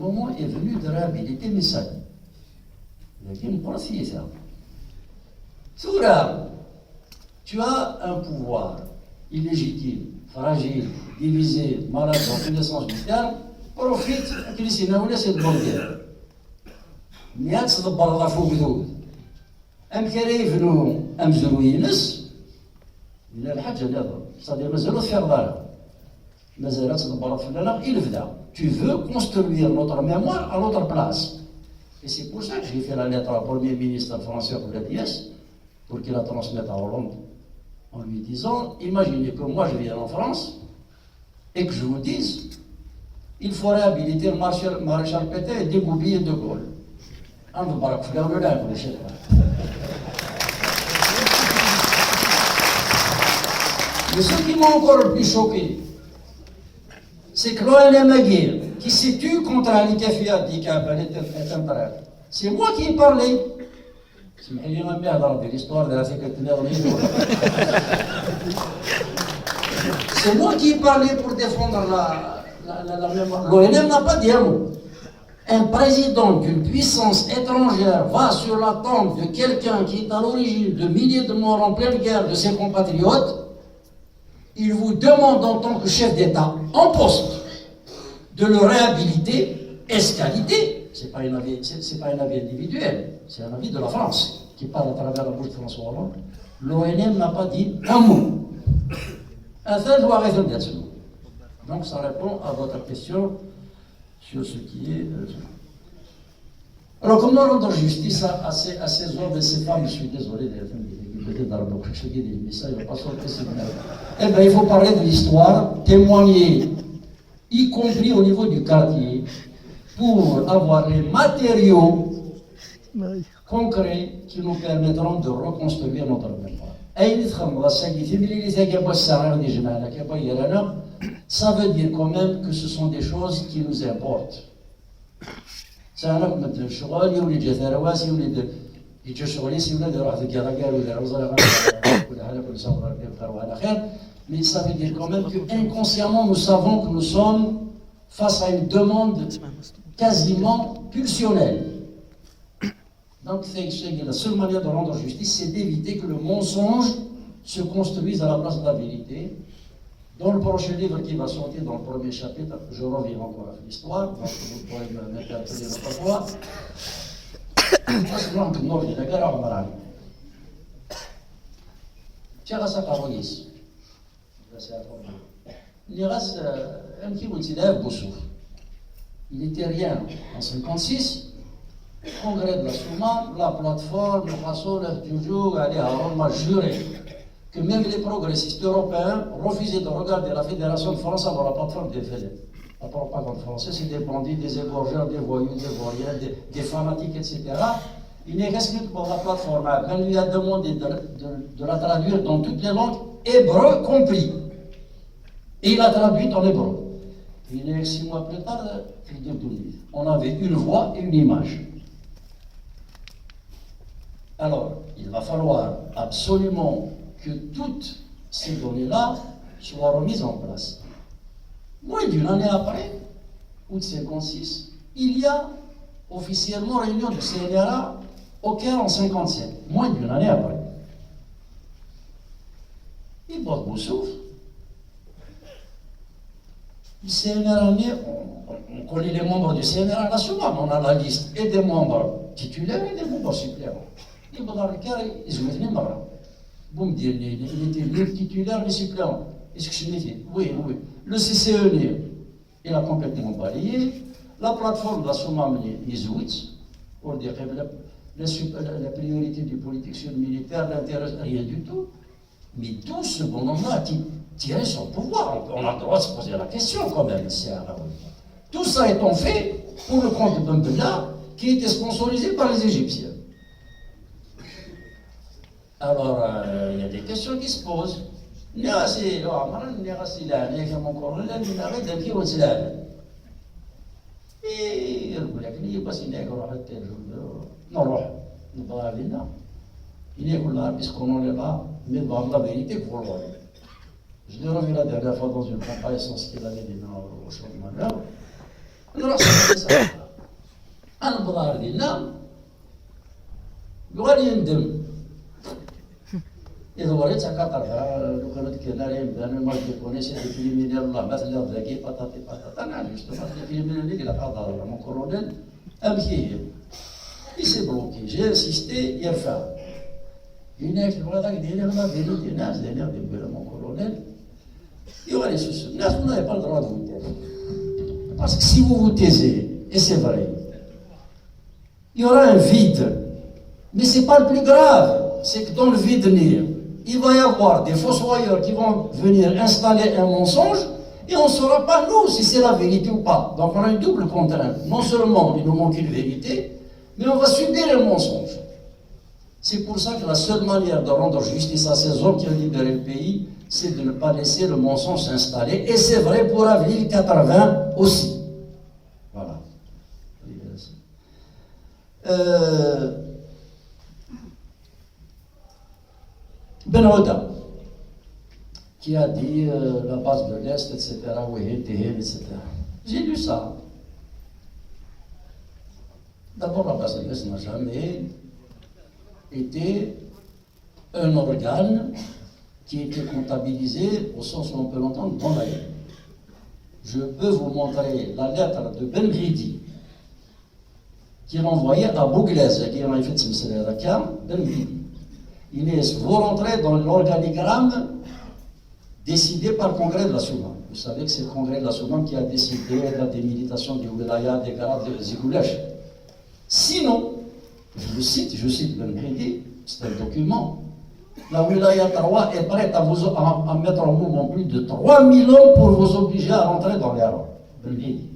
moment est venu de réhabiliter mes salles. Il y a une procédure, ça. Soura, tu as un pouvoir illégitime, fragile, divisé, malade dans tous les sens du terme, profite, qu'il s'y n'a pas cette bonne guerre. Mais c'est de parler fou بدود. كريم يفنوا مزرو ينس من الحاجة اللي هضر، c'est-à-dire مازالو تفير دارها. مازال تدبر فلانة غير الفدا. Tu veux construire notre mémoire à notre place. Et c'est pour ça que j'ai fait la lettre au Premier ministre français pour qu'il la transmette à Hollande en lui disant, imaginez que moi je viens en France et que je vous dise, il faut réhabiliter le maréchal Pétain et dégoupiller De Gaulle. On ne va pas faire le lingue, je ne sais pas. Mais ce qui m'a encore le plus choqué, c'est que l'ONM Aguirre, qui s'est tue contre Ali Kafia, dit est un traître. C'est moi qui ai parlé. C'est moi qui ai parlé pour défendre la mémoire. L'ONM n'a pas dit un mot. Un président d'une puissance étrangère va sur la tombe de quelqu'un qui est à l'origine de milliers de morts en pleine guerre de ses compatriotes. Il vous demande en tant que chef d'État en poste de le réhabiliter. Est-ce qualité? C'est pas un avis individuel, c'est un avis de la France qui parle à travers la bouche de François Hollande. L'ONM n'a pas dit un mot. Un seul doit raison d'être. Donc ça répond à votre question sur ce qui est. Alors comment rendre justice à ces hommes et ces femmes? Je suis désolé peut-être dans le bloc, je dis, mais ça il ne va pas sortir ce bien. Eh bien il faut parler de l'histoire, témoigner, y compris au niveau du quartier, pour avoir les matériaux concrets qui nous permettront de reconstruire notre mémoire. Ça veut dire quand même que ce sont des choses qui nous importent. Mais ça veut dire quand même qu'inconsciemment nous savons que nous sommes face à une demande quasiment pulsionnelle. Donc la seule manière de rendre justice, c'est d'éviter que le mensonge se construise à la place de la vérité. Dans le prochain livre qui va sortir, dans le premier chapitre, je reviens encore à l'histoire, donc vous pourrez m'interpeller une autre fois. Il n'était rien en 1956. Congrès de la Souma, la plateforme, le Rassol, le Djoudjou, Ali Haroun m'a juré que même les progressistes européens refusaient de regarder la Fédération de France avant la plateforme des FLN. La propagande française, c'est des bandits, des égorgeurs, des voyous, des voyelles, des fanatiques, etc. Il n'est resté que pour la plateforme. On lui a demandé de la traduire dans toutes les langues, hébreu compris. Et il l'a traduite en hébreu. Il est 6 mois plus tard, on avait une voix et une image. Alors, il va falloir absolument que toutes ces données-là soient remises en place. Moins d'une année après, août 1956, il y a officiellement réunion du CNRA au Caire en 1957. Moins d'une année après. Il porte Boussouf. Le CNRA, on connaît les membres du CNRA national, on a la liste et des membres titulaires et des membres suppléants. Il va dans le Caire, ils se mettent les mains. Vous me dites, il était le titulaire, les suppléants. Est-ce que je l'ai dit? Oui. Le CCE, il a complètement balayé. La plateforme de la Souma, les outils, pour dire la priorité du politique sur le militaire, l'intérêt, rien du tout. Mais tout ce bonhomme-là a tiré son pouvoir. On a le droit de se poser la question quand même. Tout ça étant fait pour le compte de Bembella, qui était sponsorisé par les Égyptiens. Alors, il y a des questions qui se posent. Et je l'ai revu la dernière fois dans une comparaison, ce qu'il avait dit au chemin de malheur. Alors, c'est ça. وريتها كطرها لو كانت كذا moi je connaissais des criminels là مثلا ذاكي بطاطي بطاطا انا justement les criminels اللي قضاوا mon colonel امشي il s'est bloqué j'ai insisté يرفع هناك الوضع ديالي ما بين الناس ديالي بيقول mon colonel il va aller sur ce الناس vous n'avez pas le droit de vous taire parce que si vous vous taisez et c'est vrai il y aura un vide mais c'est pas le plus grave c'est que dans le vide néant il va y avoir des fossoyeurs qui vont venir installer un mensonge et on ne saura pas, nous, si c'est la vérité ou pas. Donc on a une double contrainte. Non seulement il nous manque une vérité, mais on va subir un mensonge. C'est pour ça que la seule manière de rendre justice à ces hommes qui ont libéré le pays, c'est de ne pas laisser le mensonge s'installer. Et c'est vrai pour Avril 80 aussi. Voilà. Ben Hoda, qui a dit la base de l'Est, etc., etc. J'ai lu ça. D'abord, la base de l'Est n'a jamais été un organe qui était comptabilisé, au sens où on peut l'entendre, dans la lettre. Je peux vous montrer la lettre de Ben Bridi, qui renvoyait à Bouglez, qui en a fait Ben Bridi. Vous rentrez dans l'organigramme décidé par le Congrès de la Soumane. Vous savez que c'est le Congrès de la Soumane qui a décidé de la démilitation du Wilaya, des Garades, des Zigoulesh. Sinon, je cite Ben Bridi, c'est un document, la Wilaya 3 est prête à mettre en mouvement plus de 3000 hommes pour vous obliger à rentrer dans les rangs. Ben Bridi.